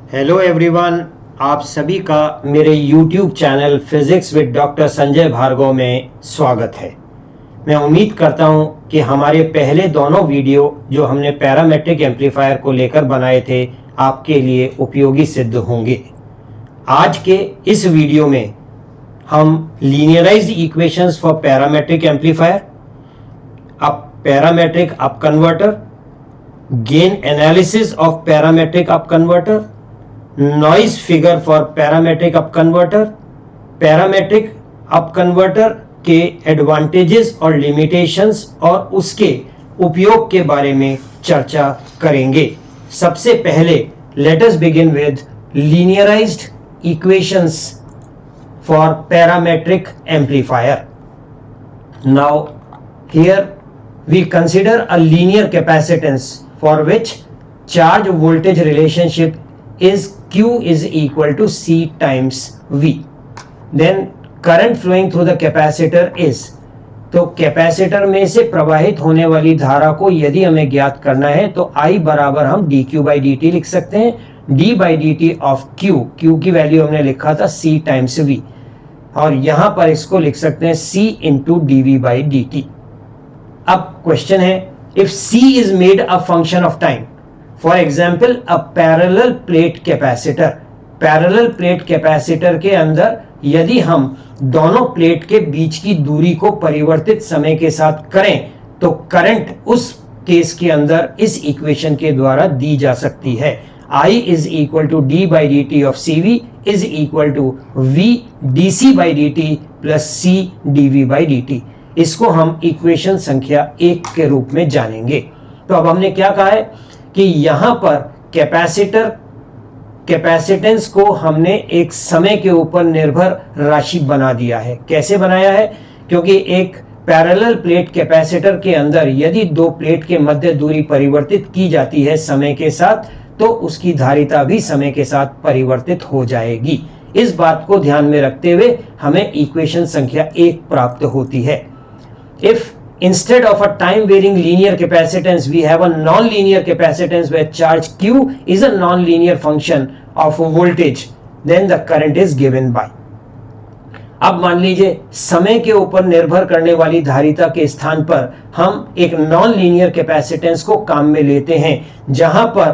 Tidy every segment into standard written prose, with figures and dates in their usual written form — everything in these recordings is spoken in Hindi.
हेलो एवरीवन, आप सभी का मेरे YouTube channel physics with doctor Sanjay Bhargava में स्वागत है। मैं उम्मीद करता हूं कि हमारे पहले दोनों वीडियो जो हमने पैरामेट्रिक एम्पलीफायर को लेकर बनाए थे आपके लिए उपयोगी सिद्ध होंगे। आज के इस वीडियो में हम linearized equations for parametric amplifier, parametric up converter, gain analysis of parametric up converter, noise figure for parametric up converter, parametric up converter के एडवांटेजेस और लिमिटेशंस और उसके उपयोग के बारे में चर्चा करेंगे। सबसे पहले let us begin with linearized equations for parametric amplifier. Now here we consider a linear capacitance for which charge voltage relationship is Q is equal to C times V. Then current flowing through the capacitor is, तो कैपेसिटर में से प्रवाहित होने वाली धारा को यदि हमें ज्ञात करना है तो I बराबर हम dq by dt लिख सकते हैं। d by dt of q की वैल्यू हमने लिखा था C times V, और यहां पर इसको लिख सकते हैं C into dv by dt। अब क्वेश्चन है, if C is made a function of time, for example a parallel plate capacitor, parallel plate capacitor के अंदर यदि हम दोनों प्लेट के बीच की दूरी को परिवर्तित समय के साथ करें तो करंट उस केस के अंदर इस इक्वेशन के द्वारा दी जा सकती है। I is equal to d by dt of CV is equal to V dc by dt plus C dv by dt। इसको हम इक्वेशन संख्या 1 के रूप में जानेंगे। तो अब हमने क्या कहा है कि यहां पर कैपेसिटेंस को हमने एक समय के ऊपर निर्भर राशि बना दिया है। कैसे बनाया है? क्योंकि एक पैरेलल प्लेट कैपेसिटर के अंदर यदि दो प्लेट के मध्य दूरी परिवर्तित की जाती है समय के साथ तो उसकी धारिता भी समय के साथ परिवर्तित हो जाएगी। इस बात को ध्यान में रखते हुए हमें इक्वेशन संख्या 1 प्राप्त होती है। If instead of a time varying linear capacitance we have a non-linear capacitance where charge Q is a non-linear function of voltage, then the current is given by। अब मान लीजिए समय के ऊपर निर्भर करने वाली धारिता के स्थान पर हम एक नॉन लीनियर कैपेसिटेंस को काम में लेते हैं जहां पर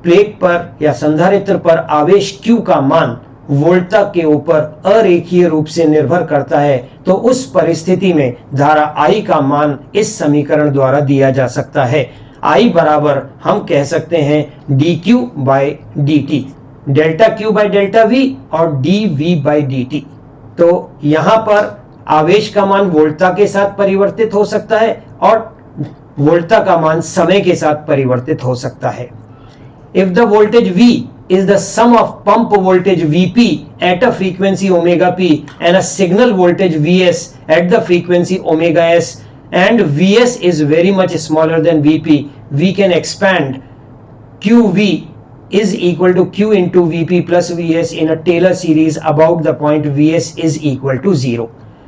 प्लेट पर या संधारित्र पर आवेश Q का मान वोल्टता के ऊपर अरेखीय रूप से निर्भर करता है, तो उस परिस्थिति में धारा I का मान इस समीकरण द्वारा दिया जा सकता है। I बराबर हम कह सकते हैं dq by dt, delta q by delta v और dv by dt। तो यहां पर आवेश का मान वोल्टता के साथ परिवर्तित हो सकता है और वोल्टता का मान समय के साथ परिवर्तित हो सकता है। If the voltage V is the sum of pump voltage Vp at a frequency omega p and a signal voltage Vs at the frequency omega s, and Vs is very much smaller than Vp, we can expand QV is equal to Q into Vp plus Vs in a Taylor series about the point Vs is equal to 0।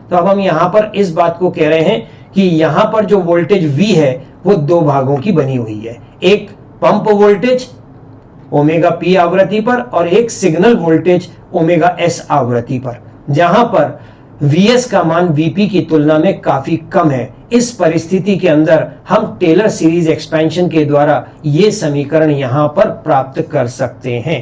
तो अब हम यहाँ पर इस बात को कह रहे हैं कि यहाँ पर जो वोल्टेज V है वो दो भागों की बनी हुई है, एक पंप वोल्टेज ओमेगा पी आवृत्ति पर और एक सिग्नल वोल्टेज ओमेगा एस आवृत्ति पर, जहां पर Vs का मान Vp की तुलना में काफी कम है। इस परिस्थिति के अंदर हम टेलर सीरीज एक्सपेंशन के द्वारा ये समीकरण यहां पर प्राप्त कर सकते हैं।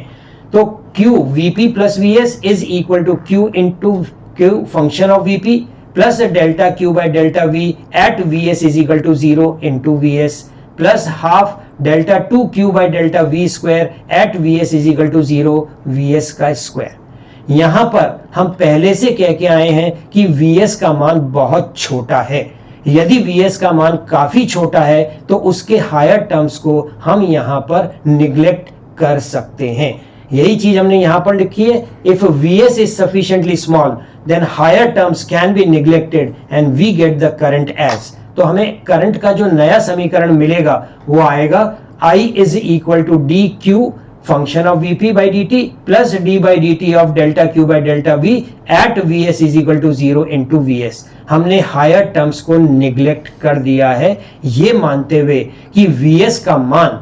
तो Q Vp plus Vs is equal to Q into Q function of Vp plus delta Q by delta V at Vs is equal to 0 into Vs plus half delta 2q by delta v square at Vs is equal to 0 Vs का स्क्वायर। यहां पर हम पहले से कह के आए हैं कि Vs का मान बहुत छोटा है। यदि Vs का मान काफी छोटा है तो उसके हायर टर्म्स को हम यहां पर निग्लेक्ट कर सकते हैं। यही चीज हमने यहां पर लिखी है, if Vs is sufficiently small then higher terms can be neglected and we get the current as. तो हमें करंट का जो नया समीकरण मिलेगा वो आएगा I is equal to D Q function of Vp by dt plus d by dt of delta Q by delta V at Vs is equal to 0 into Vs। हमने हायर टर्म्स को निग्लेक्ट कर दिया है ये मानते हुए कि Vs का मान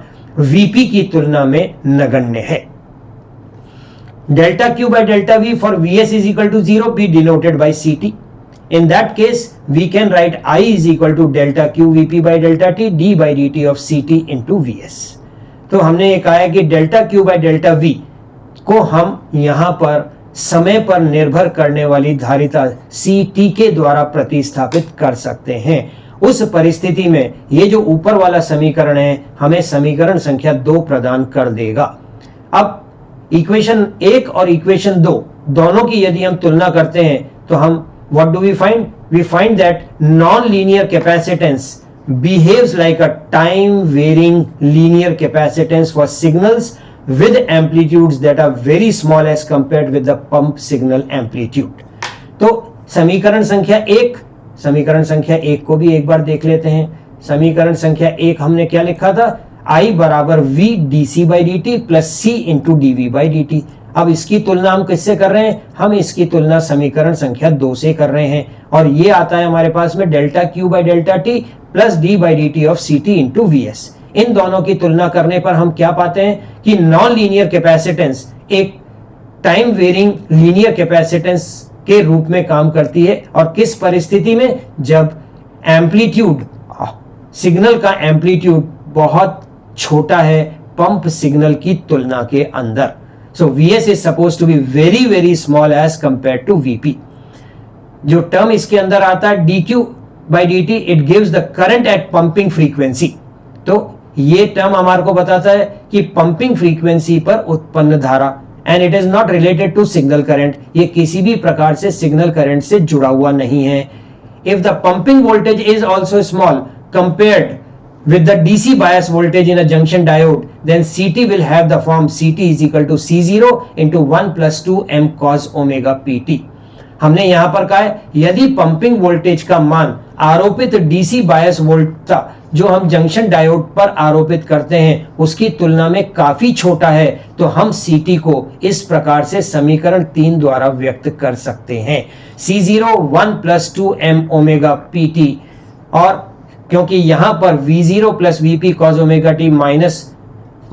Vp की तुलना में नगण्य है। delta Q by delta V for Vs is equal to 0 be denoted by Ct. In that case, we can write I is equal to delta Q Vp by delta T d by dt of Ct into Vs. तो हमने ये कहा है कि delta Q by delta V को हम यहां पर समय पर निर्भर करने वाली धारिता Ct के द्वारा प्रतिस्थापित कर सकते हैं। उस परिस्थिति में ये जो ऊपर वाला समीकरण है हमें समीकरण संख्या 2 प्रदान कर देगा। अब इक्वेशन 1 और इक्वेशन 2 दोनों की यदि हम तुलना करते हैं तो हम what do we find? We find that non-linear capacitance behaves like a time-varying linear capacitance for signals with amplitudes that are very small as compared with the pump signal amplitude. तो समीकरण संख्या 1 को भी एक बार देख लेते हैं। समीकरण संख्या 1 हमने क्या लिखा था? I बराबर V dc by dt plus C into dV by dt। अब इसकी तुलना हम किससे कर रहे हैं? हम इसकी तुलना समीकरण संख्या 2 से कर रहे हैं और ये आता है हमारे पास में delta Q by delta T plus d by dt ऑफ Ct इंटू Vs। इन दोनों की तुलना करने पर हम क्या पाते हैं कि नॉन लीनियर कैपेसिटेंस एक टाइम वेरिंग लीनियर कैपेसिटेंस के रूप में काम करती है। और किस परिस्थिति में? जब एम्पलीट्यूड सिग्नल का एम्पलीट्यूड बहुत छोटा है पंप सिग्नल की तुलना के अंदर। So Vs is supposed to be very small as compared to Vp. जो टर्म इसके अंदर आता है dq by dt it gives the current at pumping frequency। तो ये टर्म हमारे को बताता है कि पंपिंग फ्रीक्वेंसी पर उत्पन्न धारा and it is not related to signal current. ये किसी भी प्रकार से सिग्नल करंट से जुड़ा हुआ नहीं है। If the pumping voltage is also small compared with the DC bias voltage in a junction diode, then Ct will have the form Ct is equal to C0 into 1 plus 2 m cos omega pt। हमने यहां पर कहा है यदि पंपिंग वोल्टेज का मान आरोपित DC बायस वोल्टता जो हम जंक्शन डायोड पर आरोपित करते हैं उसकी तुलना में काफी छोटा है तो हम Ct को इस प्रकार से समीकरण 3 द्वारा व्यक्त कर सकते हैं। C0 1 plus 2 m omega pt और क्योंकि यहां पर V0 plus Vp cos omega t minus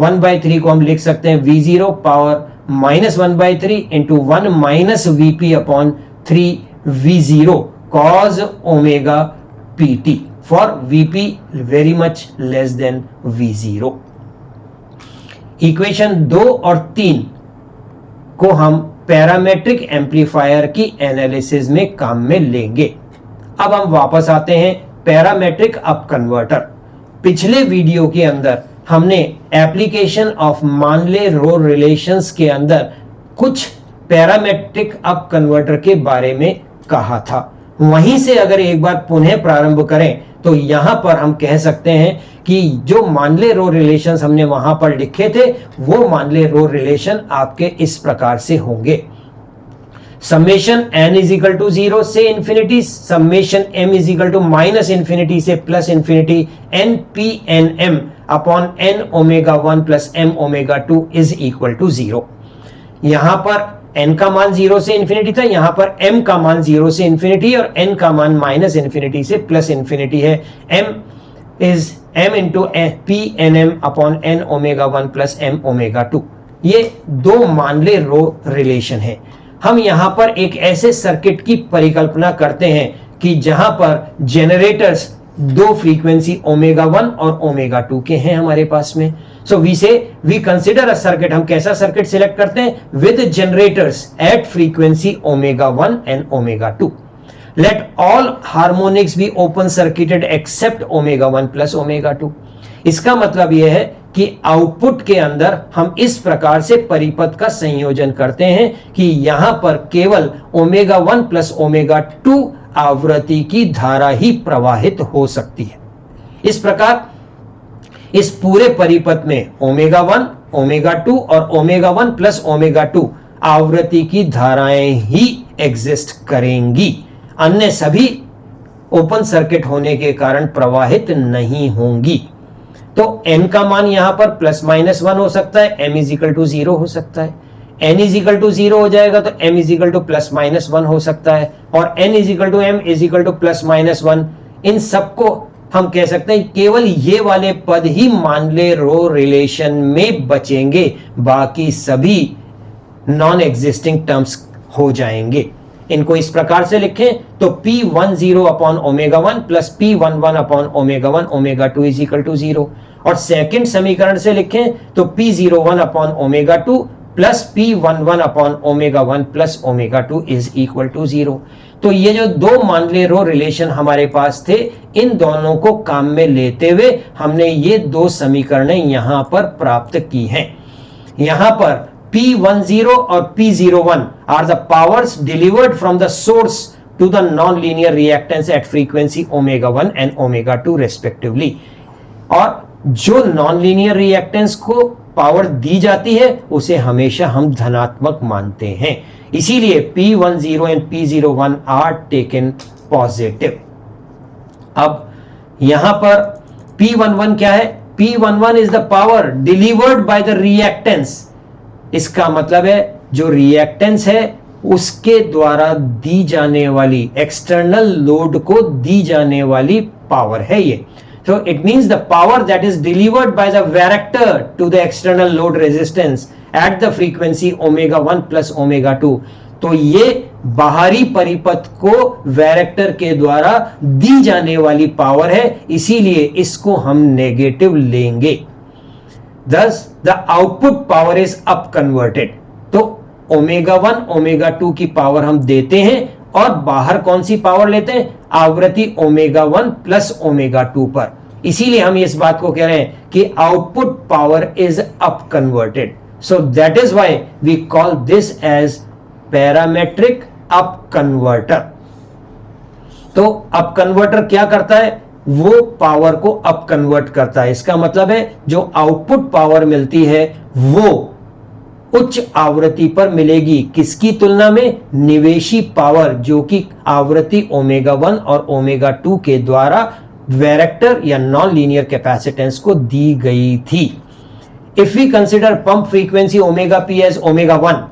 1/3 को हम लिख सकते हैं V0 power minus 1/3 into 1 minus Vp upon 3 V0 cos omega pt for Vp very much less than V0। Equation 2 और 3 को हम पैरामेट्रिक एम्पलीफायर की एनालिसिस में काम में लेंगे। अब हम वापस आते हैं पैरामेट्रिक अप कन्वर्टर। पिछले वीडियो के अंदर हमने एप्लीकेशन ऑफ मानले रो रिलेशंस के अंदर कुछ पैरामेट्रिक अप कन्वर्टर के बारे में कहा था। वहीं से अगर एक बार पुनः प्रारंभ करें तो यहां पर हम कह सकते हैं कि जो मानले रो रिलेशंस हमने वहां पर लिखे थे वो मानले रो रिलेशन आपके इस प्रकार से होंगे। Summation n is equal to 0 से infinity, summation m is equal to minus infinity से plus infinity n p n m upon n omega 1 plus m omega 2 is equal to 0। यहां पर n का मान 0 से इंफिनिटी था, यहां पर m का मान 0 से इंफिनिटी और n का मान माइनस इंफिनिटी से प्लस इंफिनिटी है। m is m into p n m upon n omega 1 plus m omega 2। ये दो मानले रो रिलेशन है। हम यहां पर एक ऐसे सर्किट की परिकल्पना करते हैं कि जहां पर जेनरेटर्स दो फ्रीक्वेंसी ओमेगा 1 और ओमेगा 2 के हैं हमारे पास में। So we consider a circuit. हम कैसा सर्किट सिलेक्ट करते हैं? With generators at frequency omega 1 and omega 2। Let all harmonics be open circuited except omega 1 plus omega 2। इसका मतलब यह है कि आउटपुट के अंदर हम इस प्रकार से परिपथ का संयोजन करते हैं कि यहां पर केवल ओमेगा 1 प्लस ओमेगा 2 आवृत्ति की धारा ही प्रवाहित हो सकती है। इस प्रकार इस पूरे परिपथ में ओमेगा 1, ओमेगा 2 और ओमेगा 1 प्लस ओमेगा 2 आवृत्ति की धाराएं ही एग्जिस्ट करेंगी, अन्य सभी ओपन सर्किट होने के कारण प्रवाहित नहीं होंगी। तो n का मान यहां पर प्लस माइनस 1 हो सकता है, m इज इक्वल टू 0 हो सकता है। n इज इक्वल टू 0 हो जाएगा तो m is equal to plus minus 1 हो सकता है और n is equal to m is equal to plus minus 1। इन सबको हम कह सकते हैं केवल ये वाले पद ही मानले रो रिलेशन में बचेंगे, बाकी सभी नॉन एग्जिस्टिंग टर्म्स हो जाएंगे। इनको इस प्रकार से लिखें तो P10 upon omega 1 plus P11 upon omega 1 omega 2 is equal to 0। और सेकंड समीकरण से लिखें तो P01 upon omega 2 plus P11 upon omega 1 plus omega 2 is equal to 0। तो ये जो दो मान ले रो रिलेशन हमारे पास थे, इन दोनों को काम में लेते हुए हमने ये दो समीकरणें यहां पर प्राप्त की हैं। यहां पर P10 और P01 are the powers delivered from the source to the non-linear reactance at frequency omega 1 and omega 2 respectively। और जो नॉन-लीनियर रिएक्टेंस को पावर दी जाती है उसे हमेशा हम धनात्मक मानते हैं, इसीलिए P10 and P01 are taken positive। अब यहां पर P11 क्या है? P11 is the power delivered by the reactance। इसका मतलब है जो रिएक्टेंस है उसके द्वारा दी जाने वाली, एक्सटर्नल लोड को दी जाने वाली पावर है ये। So it means the power that is delivered by the varactor to the external load resistance at the frequency omega 1 plus omega 2। तो ये बाहरी परिपथ को वैरेक्टर के द्वारा दी जाने वाली पावर है, इसीलिए इसको हम नेगेटिव लेंगे। Thus the output power is up converted। तो ओमेगा 1 ओमेगा 2 की पावर हम देते हैं और बाहर कौन सी पावर लेते हैं? आवृत्ति ओमेगा 1 प्लस ओमेगा 2 पर। इसीलिए हम इस बात को कह रहे हैं कि output power is up converted. So that is why we call this as parametric up converter. तो अप कन्वर्टर क्या करता है? वो पावर को अप कन्वर्ट करता है। इसका मतलब है जो आउटपुट पावर मिलती है वो उच्च आवृत्ति पर मिलेगी। किसकी तुलना में? निवेशी पावर, जो कि आवृत्ति ओमेगा 1 और ओमेगा 2 के द्वारा वैरेक्टर या नॉन लीनियर कैपेसिटेंस को दी गई थी। If we consider pump frequency omega P as omega 1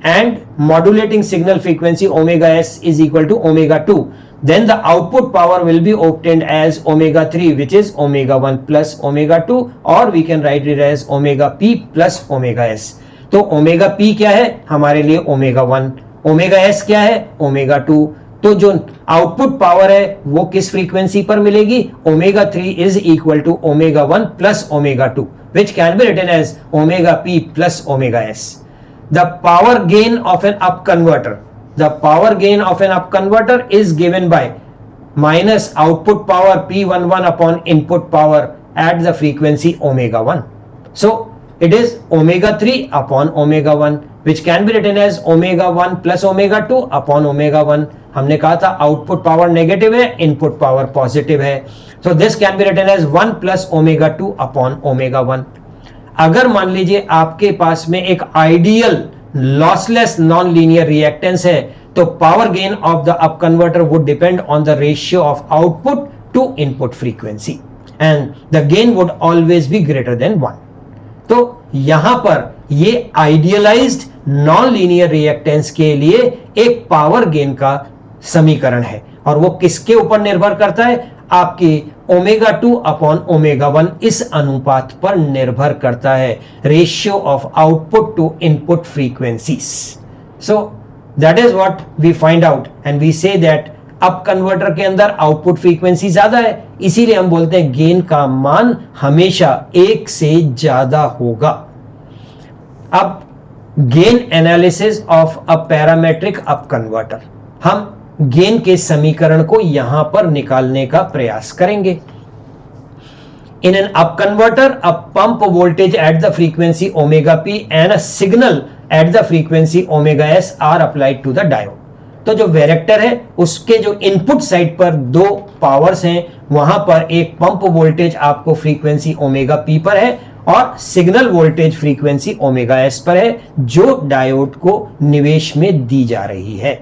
and modulating signal frequency omega s is equal to omega 2, then the output power will be obtained as omega 3, which is omega 1 plus omega 2, or we can write it as omega p plus omega s। तो ओमेगा p क्या है हमारे लिए? ओमेगा 1। ओमेगा s क्या है? ओमेगा 2। तो जो आउटपुट पावर है वो किस फ्रीक्वेंसी पर मिलेगी? Omega 3 is equal to omega 1 plus omega 2, which can be written as omega p plus omega s। The power gain of an up converter, the power gain of an up converter is given by minus output power P11 upon input power at the frequency omega 1. So it is omega 3 upon omega 1, which can be written as omega 1 plus omega 2 upon omega 1। हमने कहा था आउटपुट पावर नेगेटिव है, इनपुट पावर पॉजिटिव है। So this can be written as 1 plus omega 2 upon omega 1। अगर मान लीजिए आपके पास में एक ideal lossless non linear reactance है तो power gain of the up converter would depend on the ratio of output to input frequency and the gain would always be greater than 1। तो यहां पर ये आइडियलाइज्ड नॉन लीनियर रिएक्टेंस के लिए एक पावर गेन का समीकरण है और वो किसके ऊपर निर्भर करता है? आपकी ओमेगा 2 अपॉन ओमेगा 1 इस अनुपात पर निर्भर करता है, ratio of output to input frequencies. So that is what we find out and we say that up converter के अंदर आउटपुट फ्रीक्वेंसी ज्यादा है, इसीलिए हम बोलते हैं गेन का मान हमेशा 1 से ज्यादा होगा। अब gain analysis of a parametric up converter, हम गेन के समीकरण को यहां पर निकालने का प्रयास करेंगे। In an up converter a pump voltage at the frequency omega P and a signal at the frequency omega S are applied to the diode. तो जो वेरेक्टर है उसके जो इनपुट साइड पर दो पावर्स हैं, वहां पर एक पंप वोल्टेज आपको फ्रीक्वेंसी ओमेगा पी पर है और signal voltage frequency omega S पर है, जो डायोड को निवेश में दी जा रही है।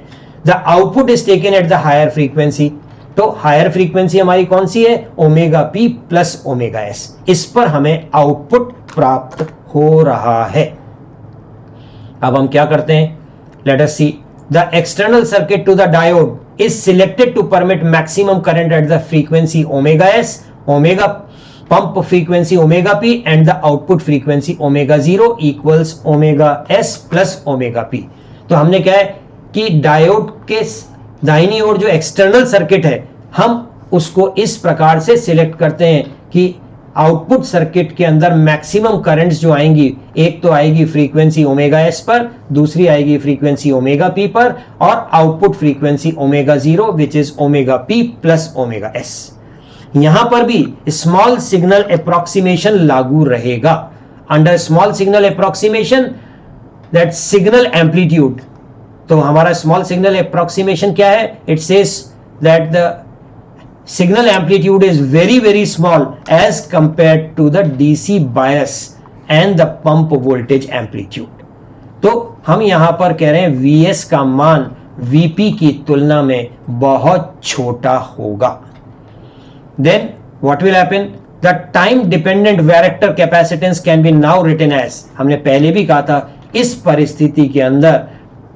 The output is taken at the higher frequency। तो हायर फ्रीक्वेंसी हमारी कौन सी है? Omega P plus omega S. इस पर हमें आउटपुट प्राप्त हो रहा है। अब हम क्या करते हैं? Let us see। The external circuit to the diode is selected to permit maximum current at the frequency omega s। Omega pump frequency omega P and the output frequency omega 0 equals omega S plus omega P. तो हमने क्या है कि डायोड के दाहिनी ओर जो एक्सटर्नल सर्किट है हम उसको इस प्रकार से सिलेक्ट करते हैं कि आउटपुट सर्किट के अंदर मैक्सिमम करंट्स जो आएंगी, एक तो आएगी फ्रीक्वेंसी ओमेगा एस पर, दूसरी आएगी फ्रीक्वेंसी ओमेगा पी पर, और output frequency omega 0 which is omega P plus omega S. यहां पर भी स्मॉल सिग्नल अप्रोक्सीमेशन लागू रहेगा। Under small signal approximation that signal amplitude, तो हमारा स्मॉल सिग्नल अप्रोक्सीमेशन क्या है? It says that the signal amplitude is very small as compared to the DC bias and the pump voltage amplitude। तो हम यहां पर कह रहे हैं Vs का मान Vp की तुलना में बहुत छोटा होगा। Then what will happen? The time dependent varactor capacitance can be now written as, हमने पहले भी कहा था इस परिस्थिति के अंदर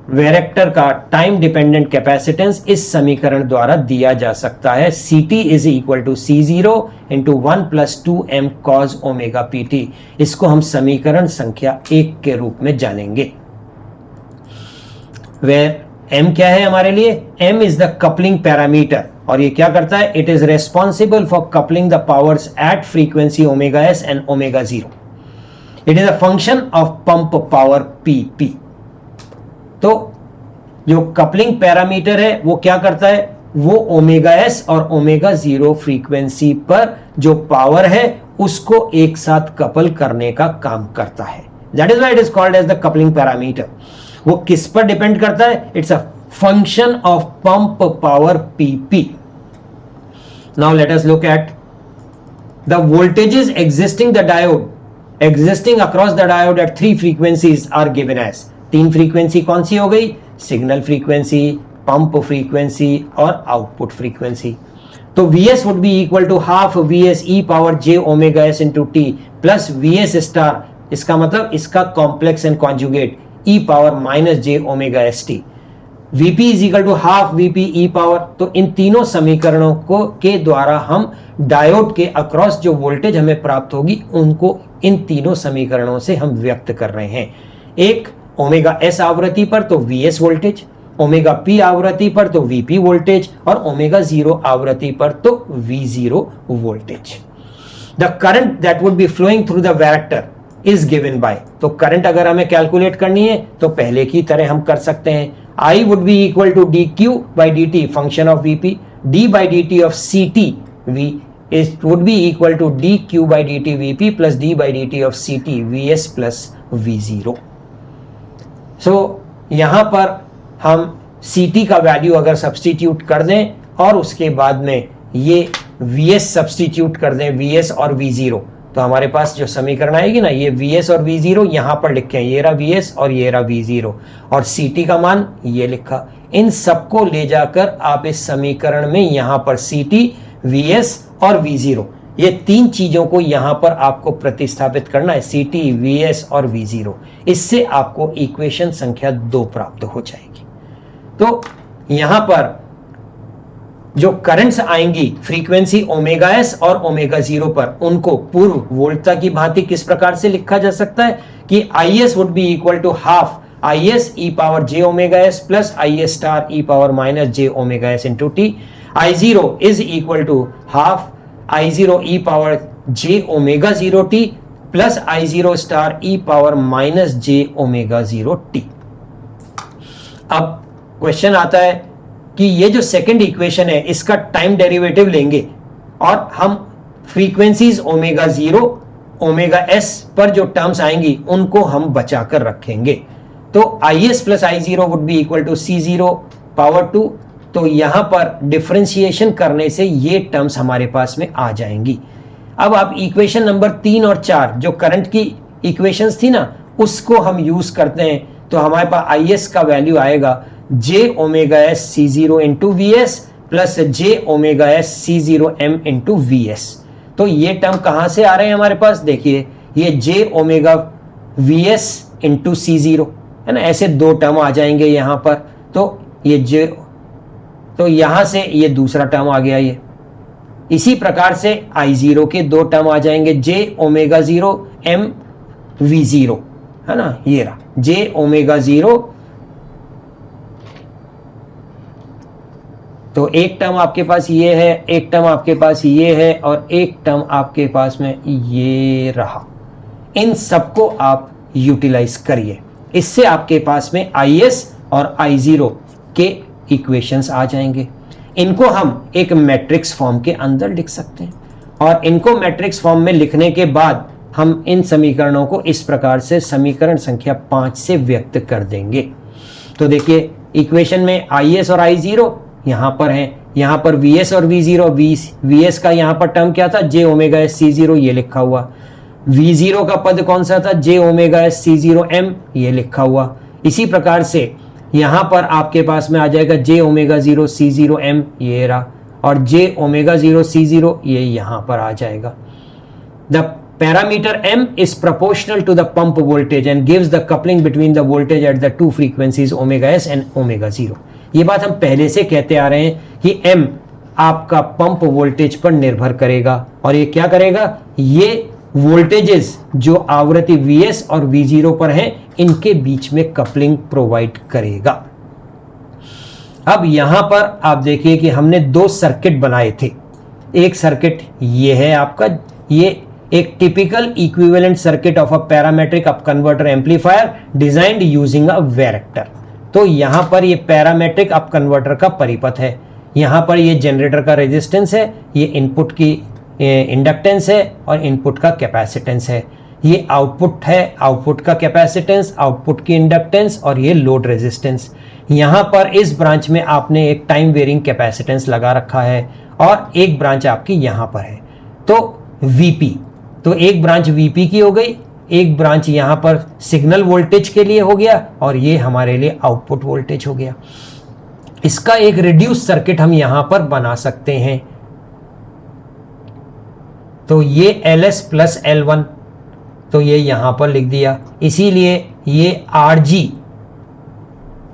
वेरेक्टर का टाइम डिपेंडेंट कैपेसिटेंस इस समीकरण द्वारा दिया जा सकता है। Ct is equal to C0 into 1 plus 2m cos omega pt। इसको हम समीकरण संख्या 1 के रूप में जानेंगे। वेयर m क्या है हमारे लिए? m is the coupling parameter, और ये क्या करता है? It is responsible for coupling the powers at frequency omega s and omega 0। It is a function of pump power pp। तो जो कपलिंग पैरामीटर है वो क्या करता है? वो ओमेगा एस और ओमेगा 0 फ्रीक्वेंसी पर जो पावर है उसको एक साथ कपल करने का काम करता है। That is why it is called as the coupling parameter. वो किस पर डिपेंड करता है? It's a function of pump power PP. Now let us look at the voltages existing the diode, existing across the diode at 3 frequencies are given as. 3 frequency कौन सी हो गई? सिग्नल फ्रीक्वेंसी, पंप फ्रीक्वेंसी और आउटपुट फ्रीक्वेंसी। तो Vs would be equal to half Vs e power j omega s into T plus Vs star, इसका मतलब इसका complex and conjugate e power minus j omega s T. Vp is equal to half Vp e power. तो इन तीनों समीकरणों को के द्वारा हम डायोड के अक्रॉस जो वोल्टेज हमें प्राप्त होगी उनको इन तीनों समीकरणों से हम व्यक्त कर रहे हैं। एक ओमेगा एस आवृत्ति पर तो Vs वोल्टेज, ओमेगा पी आवृत्ति पर तो Vp वोल्टेज, और ओमेगा 0 आवृत्ति पर तो V0 voltage. The current that would be flowing through the varactor is given by, तो करंट अगर हमें कैलकुलेट करनी है तो पहले की तरह हम कर सकते हैं। I would be equal to dq by dt function of Vp, d by dt ऑफ Ct V is would be equal to dq by dt Vp plus d by dt of Ct Vs plus V0। सो यहां पर हम Ct का वैल्यू अगर सब्सटीट्यूट कर दें और उसके बाद में ये Vs सब्सटीट्यूट कर दें, Vs और V0, तो हमारे पास जो समीकरण आएगी ना, ये Vs और V0 यहां पर लिखे हैं, ये रहा Vs और ये रहा V0, और Ct का मान ये लिखा। इन सबको ले जाकर आप इस समीकरण में यहां पर Ct, Vs और V0, ये 3 चीजों को यहां पर आपको प्रतिस्थापित करना है, Ct, Vs और V0। इससे आपको इक्वेशन संख्या 2 प्राप्त हो जाएगी। तो यहां पर जो करंट्स आएंगी फ्रीक्वेंसी ओमेगा एस और ओमेगा 0 पर, उनको पूर्व वोल्टता की भांति किस प्रकार से लिखा जा सकता है कि Is would be equal to half Is e power j omega S plus Is star e power minus j omega S into T. I0 is equal to half I0 e power j omega 0 t plus I0 star e power minus j omega 0 t। अब क्वेश्चन आता है कि ये जो सेकंड इक्वेशन है इसका टाइम डेरिवेटिव लेंगे और हम फ्रीक्वेंसीज ओमेगा 0, ओमेगा s पर जो टर्म्स आएंगी उनको हम बचाकर रखेंगे। तो Is plus I0 would be equal to C0 power 2। तो यहां पर डिफरेंशिएशन करने से ये टर्म्स हमारे पास में आ जाएंगी। अब आप इक्वेशन नंबर 3 और 4 जो करंट की इक्वेशंस थी ना, उसको हम यूज करते हैं, तो हमारे पास Is का वैल्यू आएगा j omega s C0 into Vs plus j omega s C0 m into Vs। तो ये टर्म कहां से आ रहे हैं हमारे पास? देखिए ये j omega Vs into C0 है ना, ऐसे 2 टर्म आ जाएंगे यहां पर। तो ये j, तो यहां से ये दूसरा टर्म आ गया, इसी प्रकार से I0 के दो टर्म आ जाएंगे, j ओमेगा 0 m V0, है ना, ये रहा j ओमेगा 0। तो एक टर्म आपके पास ये है, एक टर्म आपके पास ये है, और एक टर्म आपके पास में ये रहा। इन सबको आप यूटिलाइज करिए, इससे आपके पास में IS और I0 के इक्वेशंस आ जाएंगे। इनको हम एक मैट्रिक्स फॉर्म के अंदर लिख सकते हैं, और इनको मैट्रिक्स फॉर्म में लिखने के बाद हम इन समीकरणों को इस प्रकार से समीकरण संख्या 5 से व्यक्त कर देंगे। तो देखिए इक्वेशन में IS और I0 यहां पर है, यहां पर VS और V0, VS का यहां पर टर्म क्या था, j ओमेगा S C0, ये लिखा हुआ। V0 का पद कौन सा था, j omega S C0 m, ये लिखा हुआ। इसी प्रकार से यहां पर आपके पास में आ जाएगा j ओमेगा 0 C0 m, ये रहा, और j ओमेगा 0 C0 ये यहां पर आ जाएगा। The parameter m is proportional to the pump voltage and gives the coupling between the voltage at the two frequencies omega s and omega 0। ये बात हम पहले से कहते आ रहे हैं कि m आपका पंप वोल्टेज पर निर्भर करेगा, और ये क्या करेगा, ये वोल्टेजेस जो आवृत्ति Vs और V0 पर हैं इनके बीच में कपलिंग प्रोवाइड करेगा। अब यहां पर आप देखिए कि हमने दो सर्किट बनाए थे। एक सर्किट ये है आपका, ये एक typical equivalent circuit of a parametric up converter amplifier designed using a varactor. तो यहां पर ये पैरामेट्रिक अप कन्वर्टर का परिपथ है, यहां पर ये जनरेटर का रेजिस्टेंस है, ये इनपुट की इंडक्टेंस है और इनपुट का कैपेसिटेंस है, ये आउटपुट है, आउटपुट का कैपेसिटेंस, आउटपुट की इंडक्टेंस, और ये लोड रेजिस्टेंस। यहां पर इस ब्रांच में आपने एक टाइम वेरिंग कैपेसिटेंस लगा रखा है, और एक ब्रांच आपकी यहां पर है। तो VP, तो एक ब्रांच VP की हो गई, एक ब्रांच यहां पर सिग्नल वोल्टेज के लिए हो गया, और ये हमारे लिए आउटपुट वोल्टेज हो गया। इसका एक रिड्यूस सर्किट हम यहां पर बना सकते हैं। तो ये LS प्लस L1, तो ये यहां पर लिख दिया, इसीलिए ये RG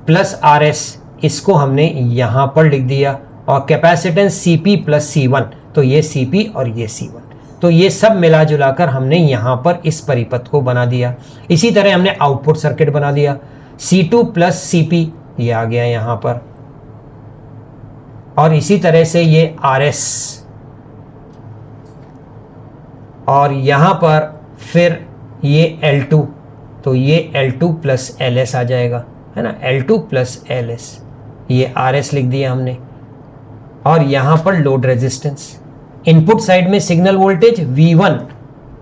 प्लस RS इसको हमने यहां पर लिख दिया, और कैपेसिटेंस CP प्लस C1, तो ये CP और ये C1। तो ये सब मिला जुलाकर हमने यहां पर इस परिपथ को बना दिया। इसी तरह हमने आउटपुट सर्किट बना दिया, C2 प्लस CP ये आ गया यहां पर, और इसी तरह से ये RS, और यहां पर फिर ये L2, तो ये L2 प्लस LS आ जाएगा, है ना, L2 प्लस LS, ये RS लिख दिया हमने, और यहां पर लोड रेजिस्टेंस। इनपुट साइड में signal voltage V1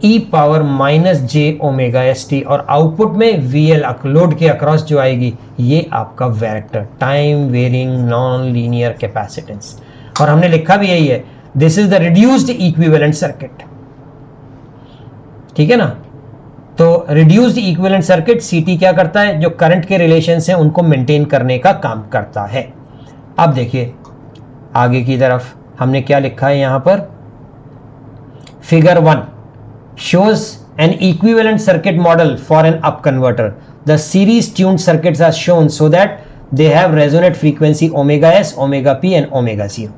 e power minus j omega ST, और आउटपुट में VL लोड के अक्रॉस जो आएगी ये आपका varactor time varying non linear capacitance, और हमने लिखा भी यही है, this is the reduced equivalent circuit. ठीक है ना, तो रिड्यूस्ड इक्विवेलेंट सर्किट CT क्या करता है, जो करंट के रिलेशन है उनको मेंटेन करने का काम करता है। अब देखिए आगे की तरफ हमने क्या लिखा है यहां पर, figure 1 shows an equivalent circuit model for an up converter. The series tuned circuits are shown so that they have resonant frequency omega s, omega p and omega 0.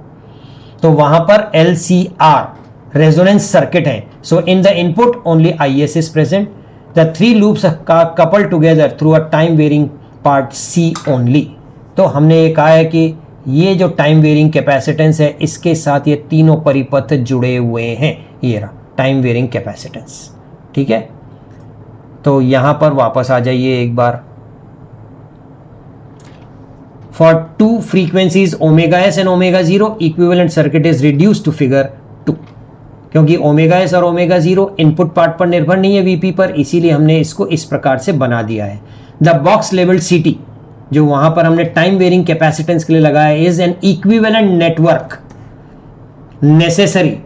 तो वहां पर LCR resonance circuit है, so in the input only IS is present. The three loops are coupled together through a time varying part C only. तो हमने ये कहा है कि ये जो टाइम वेरिंग कैपेसिटेंस है इसके साथ ये तीनों परिपथ जुड़े हुए हैं, ये रहा टाइम वेरिंग कैपेसिटेंस। ठीक है, तो यहां पर वापस आ जाइए एक बार। For two frequencies omega S and omega 0 equivalent circuit is reduced to figure 2। क्योंकि ओमेगा एस और ओमेगा 0 इनपुट पार्ट पर निर्भर नहीं है VP पर, इसीलिए हमने इसको इस प्रकार से बना दिया है। द बॉक्स लेवल CT जो वहां पर हमने टाइम वेरिंग कैपेसिटेंस के लिए लगाया, is an equivalent network necessary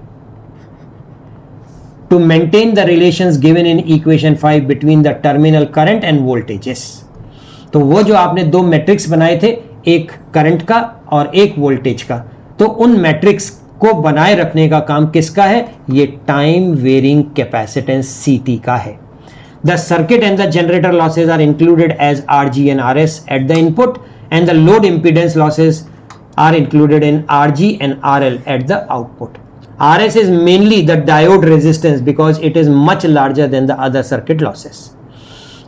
to maintain the relations given in equation 5 between the terminal current and voltages. तो वो जो आपने दो मैट्रिक्स बनाए थे, एक करंट का और एक वोल्टेज का, तो उन मैट्रिक्स को बनाए रखने का काम किसका है, ये टाइम वेरिंग कैपेसिटेंस CT का है। The circuit and the generator losses are included as RG and RS at the input, and the load impedance losses are included in RG and RL at the output. RS is mainly the diode resistance because it is much larger than the other circuit losses.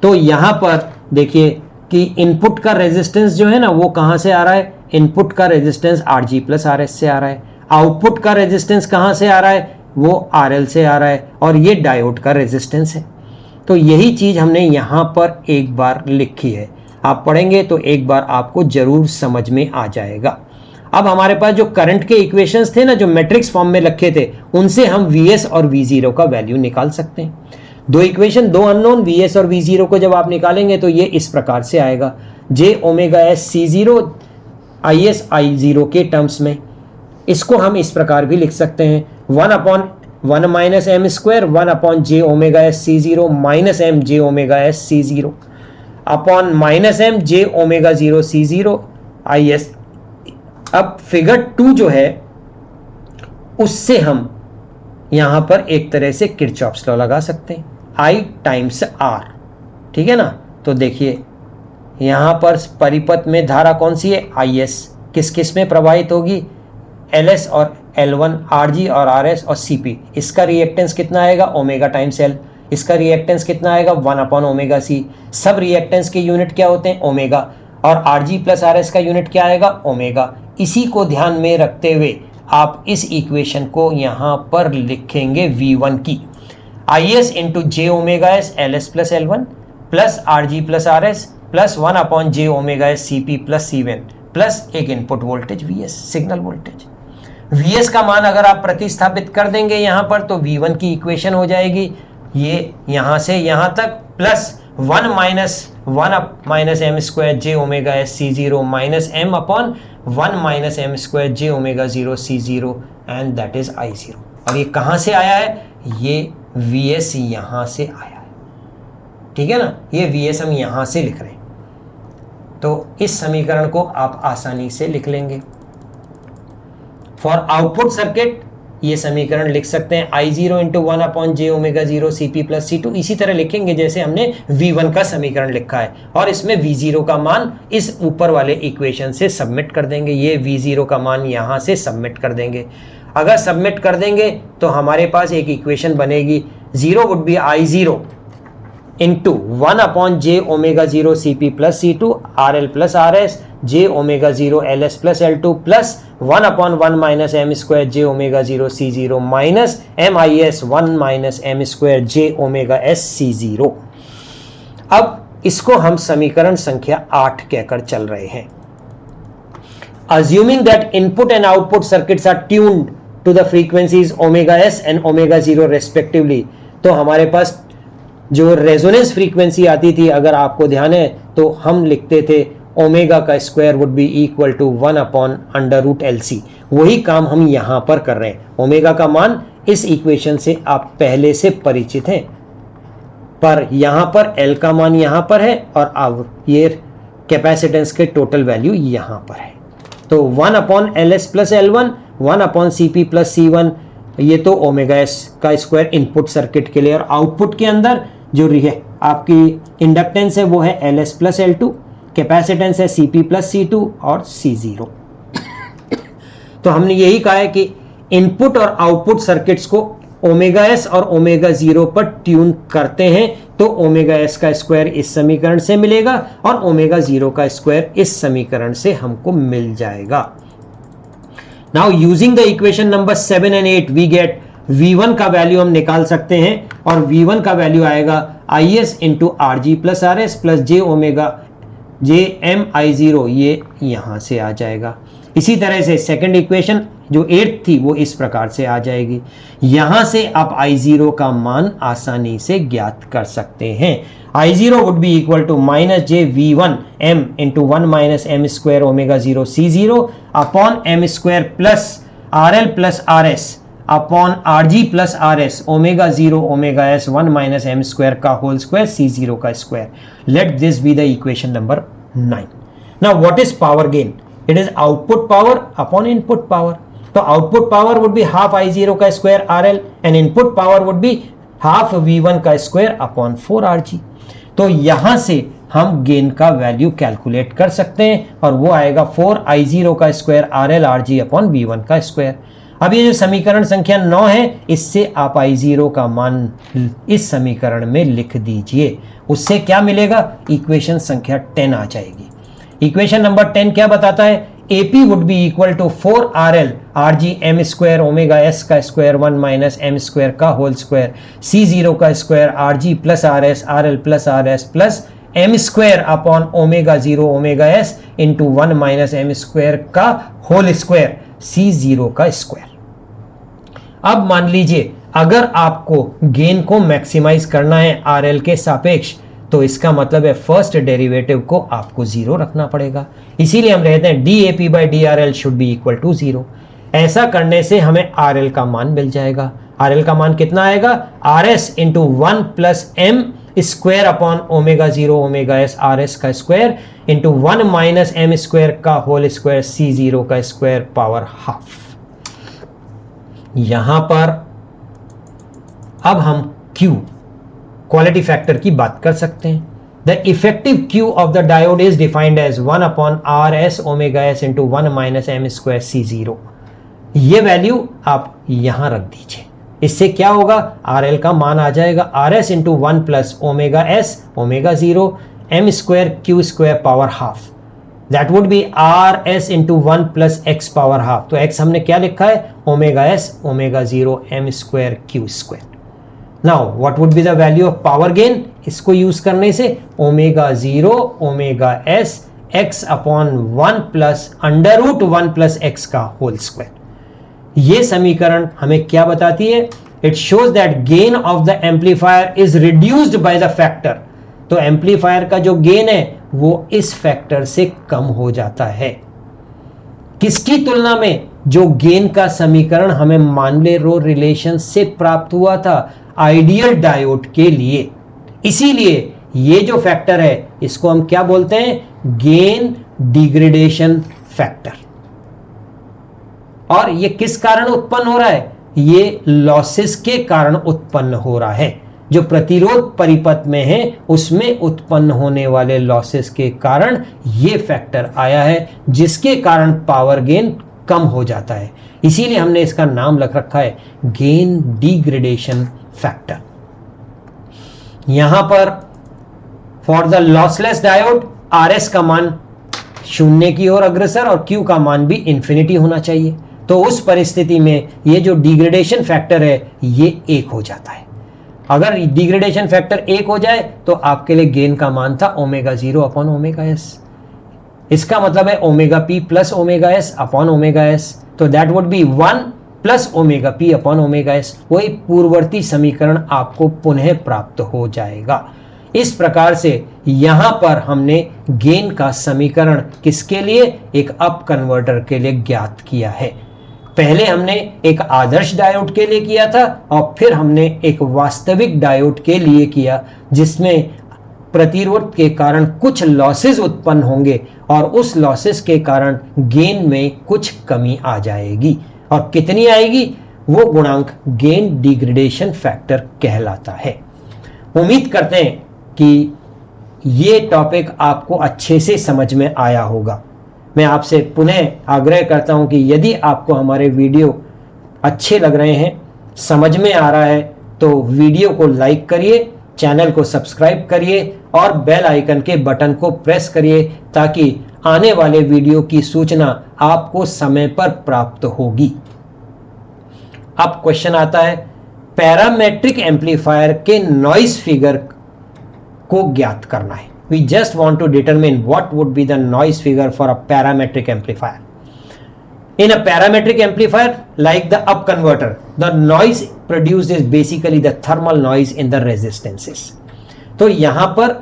तो यहां पर देखिए कि इनपुट का रेजिस्टेंस जो है ना वो कहां से आ रहा है, इनपुट का रेजिस्टेंस RG प्लस RS से आ रहा है, आउटपुट का रेजिस्टेंस कहां से आ रहा है, वो RL से आ रहा है, और ये डायोड का रेजिस्टेंस है। तो यही चीज हमने यहां पर एक बार लिखी है, आप पढ़ेंगे तो एक बार आपको जरूर समझ में आ जाएगा। अब हमारे पास जो करंट के इक्वेशंस थे ना, जो मैट्रिक्स फॉर्म में रखे थे, उनसे हम VS और V0 का वैल्यू निकाल सकते हैं। दो इक्वेशन, दो अननोन VS और V0 को जब आप निकालेंगे तो ये इस प्रकार से आएगा, j omega S C0 IS I0 के टर्म्स में। इसको हम इस प्रकार भी लिख सकते हैं, 1/1 minus M square 1/j omega S C0 minus m j omega S C0 upon minus m j omega 0 C0 IS। अब फिगर 2 जो है उससे हम यहां पर एक तरह से किरचॉफ्स लॉ लगा सकते हैं, I टाइम्स R, ठीक है ना। तो देखिए यहां पर परिपथ में धारा कौन सी है, IS, किस किस में प्रवाहित होगी, LS और L1, RG और RS और CP। इसका रिएक्टेंस कितना आएगा, ओमेगा टाइम्स L। इसका रिएक्टेंस कितना आएगा, 1/ओमेगा C। सब रिएक्टेंस के यूनिट क्या होते हैं, ओमेगा, और RG प्लस RS का यूनिट क्या आएगा, ओमेगा। इसी को ध्यान में रखते हुए आप इस इक्वेशन को यहां पर लिखेंगे V1 की, IS into j omega S LS plus L1 plus RG plus RS plus 1/j omega S CP plus C1 plus एक input voltage VS, signal voltage. VS का मान अगर आप प्रतिस्थापित कर देंगे यहां पर तो V1 की इक्वेशन हो जाएगी ये यहां से यहां तक, plus 1 minus m square j omega S C0 minus m/1 minus m square j omega 0 C0 and that is I0। और ये कहां से आया है, ये VS यहां से आया है, ठीक है ना, ये VS हम यहां से लिख रहे हैं। तो इस समीकरण को आप आसानी से लिख लेंगे। फॉर आउटपुट सर्किट ये समीकरण लिख सकते हैं I0 into 1/j omega 0 CP plus C2, इसी तरह लिखेंगे जैसे हमने V1 का समीकरण लिखा है, और इसमें V0 का मान इस ऊपर वाले इक्वेशन से सबमिट कर देंगे। ये V0 का मान यहां से सबमिट कर देंगे। अगर सबमिट कर देंगे तो हमारे पास एक इक्वेशन बनेगी, 0 would be I0 into 1/j omega 0 CP plus C2 RL plus RS j omega 0 LS plus L2 plus 1/1 minus m square j omega 0 C0 minus MIS 1 minus m square j omega S C0। अब इसको हम समीकरण संख्या 8 कहकर चल रहे हैं। Assuming that input and output circuits are tuned to the frequencies omega S and omega 0 respectively, तो हमारे पास जो रेजोनेंस फ्रीक्वेंसी आती थी, अगर आपको ध्यान है तो हम लिखते थे ओमेगा का square would be equal to 1/√LC। वही काम हम यहां पर कर रहे हैं। ओमेगा का मान इस इक्वेशन से आप पहले से परिचित हैं, पर यहां पर L का मान यहां पर है और अब ये कैपेसिटेंस के टोटल वैल्यू यहां पर है। तो 1/LS plus L1 1/CP plus C1, ये तो ओमेगा S का स्क्वायर इनपुट सर्किट के लिए, और आउटपुट के अंदर जो आपकी इंडक्टेंस है वो है LS प्लस L2, कैपेसिटेंस है CP प्लस C2 और C0। तो हमने यही कहा है कि इनपुट और आउटपुट सर्किट्स को ओमेगा S और ओमेगा 0 पर ट्यून करते हैं तो ओमेगा S का स्क्वायर इस समीकरण से मिलेगा और ओमेगा 0 का स्क्वायर इस समीकरण से हमको मिल जाएगा। Now using the equation number 7 and 8 we get V1 का वैल्यू हम निकाल सकते हैं, और V1 का वैल्यू आएगा IS into RG plus RS plus j omega j m I0, ये यहां से आ जाएगा। इसी तरह से सेकंड इक्वेशन जो 8 थी वो इस प्रकार से आ जाएगी। यहां से आप I0 का मान आसानी से ज्ञात कर सकते हैं। I0 would be equal to minus j V1 m into 1 minus m square omega 0 C0 upon m square plus RL plus RS upon RG plus RS omega 0 omega S 1 minus m square का होल स्क्वायर C0 का square. Let this be the equation number 9। Now what is power gain? It is output power upon input power. तो output power would be half I0 का square RL and input power would be half V1 का स्क्वायर अपॉन 4RG। तो यहां से हम गेन का वैल्यू कैलकुलेट कर सकते हैं और वो आएगा 4I0 का square RL RG upon V1 का स्क्वायर। अब ये जो समीकरण संख्या 9 है, इससे आप I0 का मान इस समीकरण में लिख दीजिए। उससे क्या मिलेगा? इक्वेशन संख्या 10 आ जाएगी। इक्वेशन नंबर 10 क्या बताता है? AP would be equal to 4RL RG m square omega s का स्क्वायर 1 माइनस m स्क्वायर का होल स्क्वायर C0 का square RG plus RS RL plus RS plus m square upon omega 0 omega s into 1 minus m square का होल स्क्वायर C0 का स्क्वायर। अब मान लीजिए अगर आपको गेन को मैक्सिमाइज करना है RL के सापेक्ष, तो इसका मतलब है फर्स्ट डेरिवेटिव को आपको 0 रखना पड़ेगा। इसीलिए हम कहते हैं DAP by DRL should be equal to 0। ऐसा करने से हमें RL का मान मिल जाएगा। RL का मान कितना आएगा? RS into 1 plus m square upon omega 0 omega s RS का square into 1 minus m square का होल स्क्वायर C0 का स्क्वायर पावर हाफ। यहां पर अब हम Q क्वालिटी फैक्टर की बात कर सकते हैं। The effective Q of the diode is defined as 1 upon RS omega s into 1 minus m square C0। ये वैल्यू आप यहां रख दीजिए। इससे क्या होगा? RL का मान आ जाएगा RS into 1 plus omega s omega 0 m square Q square power half. That would be RS into 1 plus x power half. तो x हमने क्या लिखा है? Omega s omega 0 m square Q square. Now what would be the value of power gain? इसको यूज करने से omega 0 omega s x upon 1 plus under root 1 plus x का होल स्क्वायर। ये समीकरण हमें क्या बताती है? It shows that gain of the amplifier is reduced by the factor. तो एम्पलीफायर का जो गेन है वो इस फैक्टर से कम हो जाता है। किसकी तुलना में? जो गेन का समीकरण हमें मानले रो रिलेशन से प्राप्त हुआ था आइडियल डायोड के लिए। इसीलिए ये जो फैक्टर है इसको हम क्या बोलते हैं? Gain degradation factor. और ये किस कारण उत्पन्न हो रहा है? ये लॉसेस के कारण उत्पन्न हो रहा है। जो प्रतिरोध परिपथ में है उसमें उत्पन्न होने वाले लॉसेस के कारण ये फैक्टर आया है, जिसके कारण पावर गेन कम हो जाता है। इसीलिए हमने इसका नाम रख रखा है गेन डिग्रेडेशन फैक्टर। यहां पर for the lossless diode RS का मान 0 की ओर अग्रसर और Q का मान भी इंफिनिटी होना चाहिए। तो उस परिस्थिति में ये जो डिग्रेडेशन फैक्टर है ये 1 हो जाता है। अगर डिग्रेडेशन फैक्टर 1 हो जाए तो आपके लिए गेन का मान था ओमेगा 0 अपॉन ओमेगा s। इसका मतलब है omega p plus omega s upon omega s। तो that would B 1 plus omega p upon omega s। वही पूर्ववर्ती समीकरण आपको पुनः प्राप्त हो जाएगा। इस प्रकार से यहां पर हमने गेन का समीकरण किसके लिए? एक अप कन्वर्टर के लिए ज्ञात किया है। पहले हमने एक आदर्श डायोड के लिए किया था और फिर हमने एक वास्तविक डायोड के लिए किया, जिसमें प्रतिरोध के कारण कुछ लॉसेस उत्पन्न होंगे और उस लॉसेस के कारण गेन में कुछ कमी आ जाएगी। और कितनी आएगी? वो गुणांक गेन डिग्रेडेशन फैक्टर कहलाता है। उम्मीद करते हैं कि ये टॉपिक आपको अच्छे से समझ में आया होगा। मैं आपसे पुनः आग्रह करता हूं कि यदि आपको हमारे वीडियो अच्छे लग रहे हैं, समझ में आ रहा है, तो वीडियो को लाइक करिए, चैनल को सब्सक्राइब करिए और बेल आइकन के बटन को प्रेस करिए ताकि आने वाले वीडियो की सूचना आपको समय पर प्राप्त होगी। अब क्वेश्चन आता है, पैरामेट्रिक एम्पलीफायर के नॉइज फिगर को ज्ञात करना है। We just want to determine what would be the noise figure for a parametric amplifier. In a parametric amplifier, like the up converter, the noise produced is basically the thermal noise in the resistances. तो यहां पर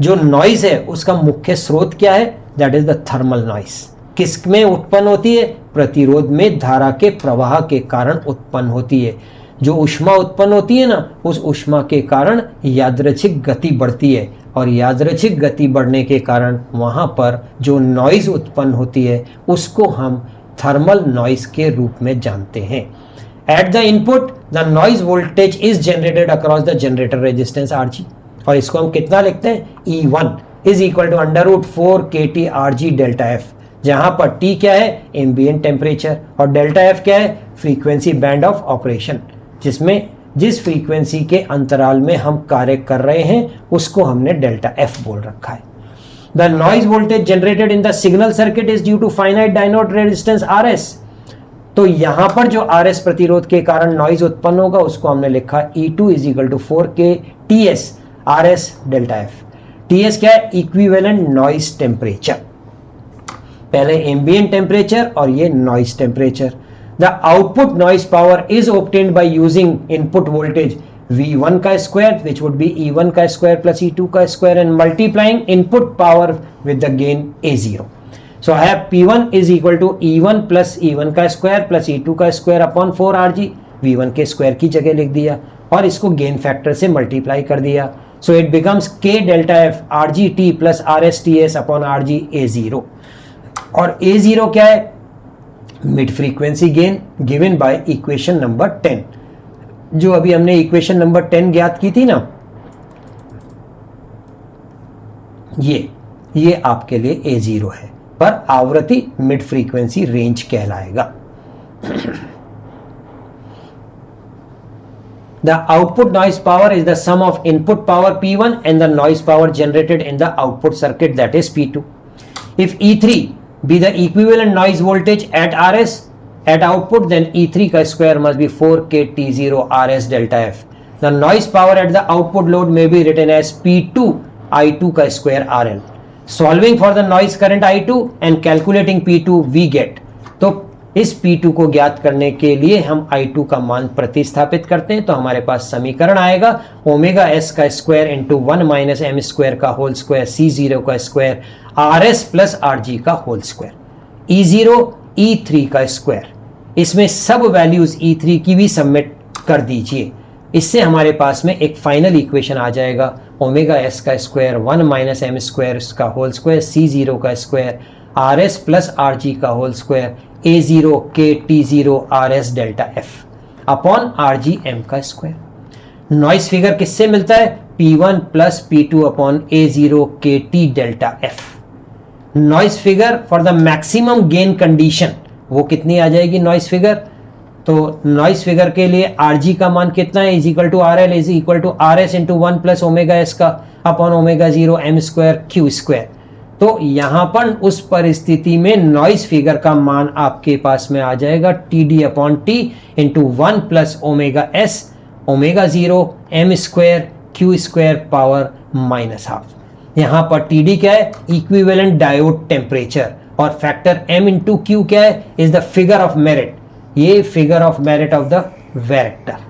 जो noise है उसका मुख्य स्रोत क्या है? That is the thermal noise. किस में उत्पन्न होती है? प्रतिरोध में धारा के प्रवाह के कारण उत्पन्न होती है। जो ऊष्मा उत्पन्न होती है ना, उस ऊष्मा के कारण यादृच्छिक गति बढ़ती है और यादृच्छिक गति बढ़ने के कारण वहां पर जो नॉइज उत्पन्न होती है उसको हम थर्मल नॉइज के रूप में जानते हैं। At the input the noise voltage is generated across the generator resistance Rg, और इसको हम कितना लिखते हैं? E1 is equal to under root 4 KT Rg delta F, जहां पर T क्या है? एम्बिएंट टेम्परेचर और डेल्टा F क्या है? फ्रीक्वेंसी बैंड ऑफ ऑपरेशन, जिसमें जिस फ्रीक्वेंसी के अंतराल में हम कार्य कर रहे हैं उसको हमने डेल्टा एफ बोल रखा है। The noise voltage generated in the signal circuit is due to finite diode resistance R S. तो यहां पर जो आर एस प्रतिरोध के कारण नॉइज उत्पन्न होगा उसको हमने लिखा E2 is equal to 4K TS RS delta F. TS क्या है? Equivalent noise temperature. पहले एम्बिएंट टेम्परेचर और ये noise temperature. The output noise power is obtained by using input voltage V1 का square which would be E1 का स्क्वायर प्लस E2 का square and multiplying input power with the gain A0। So I have P1 is equal to E1 plus E1 का स्क्वायर प्लस E2 का स्क्वायर अपॉन 4RG। V1 के स्क्वायर की जगह लिख दिया और इसको गेन फैक्टर से मल्टीप्लाई कर दिया। So it becomes K delta F RGT plus RSTS upon RG A0। और A0 क्या है? Mid frequency gain given by equation number 10, जो अभी हमने इक्वेशन नंबर 10 ज्ञात की थी ना, ये आपके लिए A0 है, पर आवृत्ति मिड फ्रीक्वेंसी रेंज कहलाएगा। The output noise power is the sum of input power P1 and the noise power generated in the output circuit, that is P2. If E3 be the equivalent noise voltage at RS at output, then E3 का square must be 4K T0 RS delta F. The noise power at the output load may be written as P2 I2 का square RL. Solving for the noise current I2 and calculating P2 we get. तो इस P2 को ज्ञात करने के लिए हम I2 का मान प्रतिस्थापित करते हैं, तो हमारे पास समीकरण आएगा ओमेगा एस का square into 1 minus M square का होल स्क्वायर C0 का स्क्वायर RS प्लस RG का होल स्क्वायर, E0 E3 का स्क्वायर। इसमें सब वैल्यूज E3 की भी सबमिट कर दीजिए। इससे हमारे पास में एक फाइनल इक्वेशन आ जाएगा ओमेगा एस का स्क्वायर 1 माइनस एम स्क्वायर का होल स्क्वायर C0 का स्क्वायर RS प्लस RG का होल स्क्वायर A0 K T0 RS delta F upon RG M का स्क्वायर। नॉइस फिगर किससे मिलता है? P1 plus P2 upon A0 K T delta F। Noise figure for the maximum gain condition वो कितनी आ जाएगी नॉइस फिगर? तो नॉइस फिगर के लिए RG का मान कितना है? Is equal to RL is equal to RS into 1 plus omega S का upon omega 0 M square Q square. तो यहां पर उस परिस्थिति में नॉइस फिगर का मान आपके पास में आ जाएगा TD upon T into 1 plus omega S omega 0 M square Q square power minus half. यहां पर TD क्या है? इक्विवेलेंट डायोड टेम्परेचर, और फैक्टर M इंटू Q क्या है? Is the figure of merit, ये figure of merit of the vector.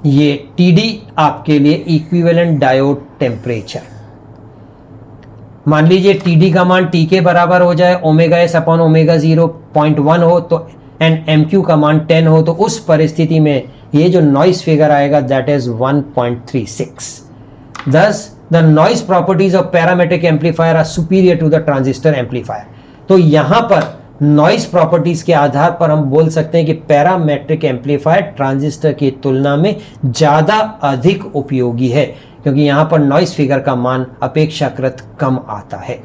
ये TD आपके लिए इक्विवेलेंट डायोड टेम्परेचर। मान लीजिए TD का मान T के बराबर हो जाए, ओमेगा एस अपॉन ओमेगा 0.1 हो तो एंड MQ का मान 10 हो, तो उस परिस्थिति में ये जो नॉइस फिगर आएगा that is 1.36। Thus the noise properties of parametric amplifier are superior to the transistor amplifier। तो यहां पर नॉइस प्रॉपर्टीज के आधार पर हम बोल सकते हैं कि पैरामेट्रिक एम्पलीफायर ट्रांजिस्टर की तुलना में ज्यादा अधिक उपयोगी है, क्योंकि यहां पर नॉइस फिगर का मान अपेक्षाकृत कम आता है।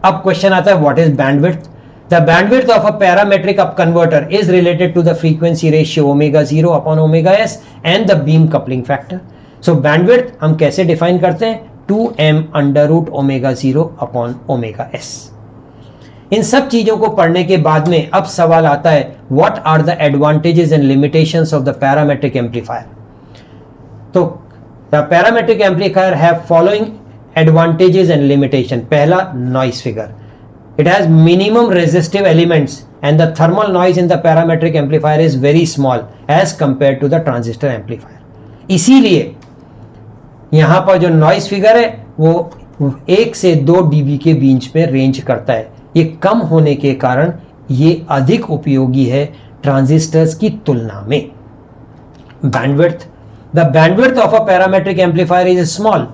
अब क्वेश्चन आता है what is bandwidth? The bandwidth of a parametric up converter is related to the frequency ratio omega 0 upon omega S and the beam coupling factor. So bandwidth हम कैसे डिफाइन करते हैं? 2m under root omega 0 upon omega S. इन सब चीजों को पढ़ने के बाद में अब सवाल आता है what are the advantages and limitations of the parametric amplifier. तो the parametric amplifier have following advantages and limitation. पहला, noise figure, it has minimum resistive elements and the thermal noise in the parametric amplifier is very small as compare to the transistor amplifier. इसीलिए यहां पर जो नॉइस फिगर है वो 1 से 2 dB के बीच में रेंज करता है। ये कम होने के कारण ये अधिक उपयोगी है ट्रांजिस्टर्स की तुलना में। Bandwidth, the bandwidth of a parametric amplifier is small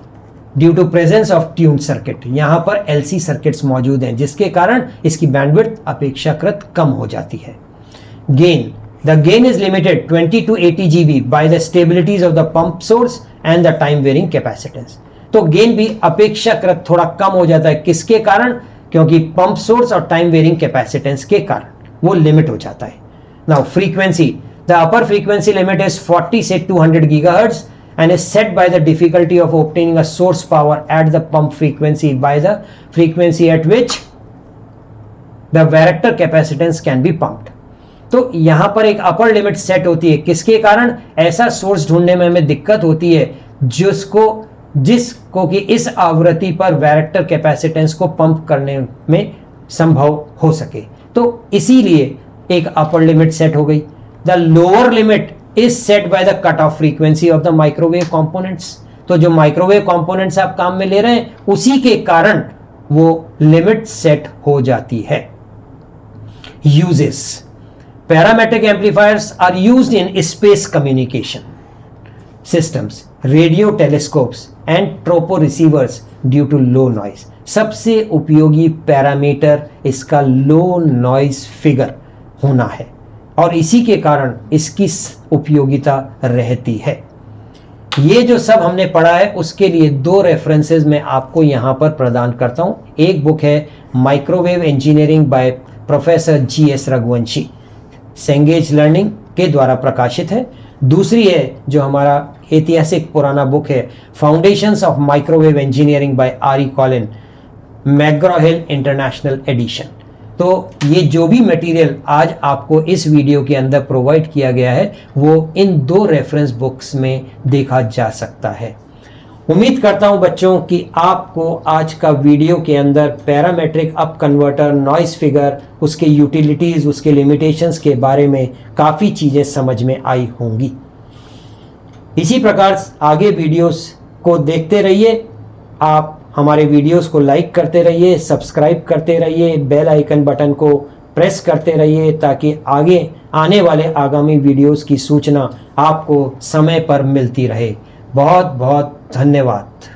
due to presence of tuned circuit. यहां पर LC सर्किट्स मौजूद हैं जिसके कारण इसकी बैंडविड्थ अपेक्षाकृत कम हो जाती है। Gain, the gain is limited 20 to 80 GB by the stabilities of the pump source and the time varying capacitance. तो गेन भी अपेक्षाकृत थोड़ा कम हो जाता है, किसके कारण? क्योंकि पंप सोर्स और टाइम वेरिंग कैपेसिटेंस के कारण। वो लिमिट हो जाता है। Now frequency, the upper frequency limit is 40 से 200 gigahertz and is set by the difficulty of obtaining a source power at the pump frequency by the frequency at which the varactor capacitance can be pumped। तो यहां पर एक अपर लिमिट सेट होती है, किसके कारण? ऐसा सोर्स ढूंढने में हमें दिक्कत होती है जिसको कि इस आवृत्ति पर वैरेक्टर कैपेसिटेंस को पंप करने में संभव हो सके, तो इसीलिए एक अपर लिमिट सेट हो गई। The lower limit is set by the cutoff frequency of the microwave components। तो जो माइक्रोवेव कंपोनेंट्स आप काम में ले रहे हैं उसी के कारण वो लिमिट सेट हो जाती है। Uses, parametric amplifiers are used in space communication systems, radio telescopes and tropo receivers due to low noise. सबसे उपयोगी पैरामीटर इसका लो नॉइज फिगर होना है और इसी के कारण इसकी उपयोगिता रहती है। ये जो सब हमने पढ़ा है उसके लिए 2 रेफरेंसेस मैं आपको यहां पर प्रदान करता हूं। एक बुक है microwave engineering by professor GS Raghuvanshi, Cengage learning के द्वारा प्रकाशित है। दूसरी है जो हमारा ऐतिहासिक पुराना बुक है foundations of microwave engineering by RE Collin, McGraw Hill international edition. तो ये जो भी मटेरियल आज आपको इस वीडियो के अंदर प्रोवाइड किया गया है वो इन 2 रेफरेंस बुक्स में देखा जा सकता है। उम्मीद करता हूं बच्चों कि आपको आज का वीडियो के अंदर parametric up converter, noise figure, उसके यूटिलिटीज, उसके लिमिटेशंस के बारे में काफ़ी चीज़ें समझ में आई होंगी। इसी प्रकार आगे वीडियोस को देखते रहिए। आप हमारे वीडियोस को लाइक करते रहिए, सब्सक्राइब करते रहिए, बेल आइकन बटन को प्रेस करते रहिए ताकि आगे आने वाले आगामी वीडियोस की सूचना आपको समय पर मिलती रहे। बहुत बहुत धन्यवाद।